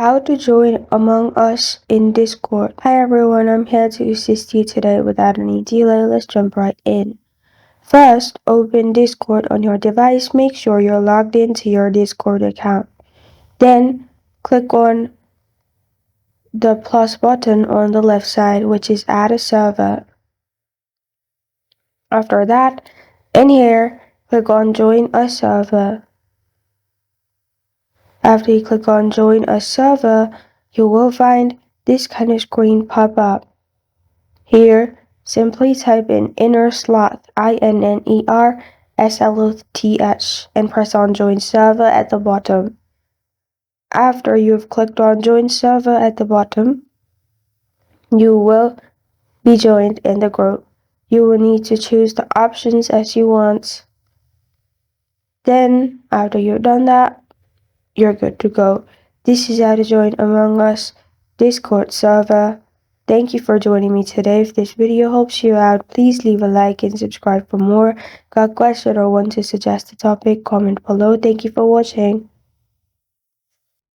How to join Among Us in Discord. Hi everyone, I'm here to assist you today. Without any delay, let's jump right in. First, open Discord on your device. Make sure you're logged into your Discord account. Then, click on the plus button on the left side, which is add a server. After that, in here, click on join a server. After you click on join a server, you will find this kind of screen pop up. Here, simply type in innersloth, INNERSLOTH, and press on join server at the bottom. After you've clicked on join server at the bottom, you will be joined in the group. You will need to choose the options as you want. Then, after you've done that, you're good to go. This is how to join Among Us Discord server. Thank you for joining me today. If this video helps you out, please leave a like and subscribe for more. Got a question or want to suggest a topic? Comment below. Thank you for watching.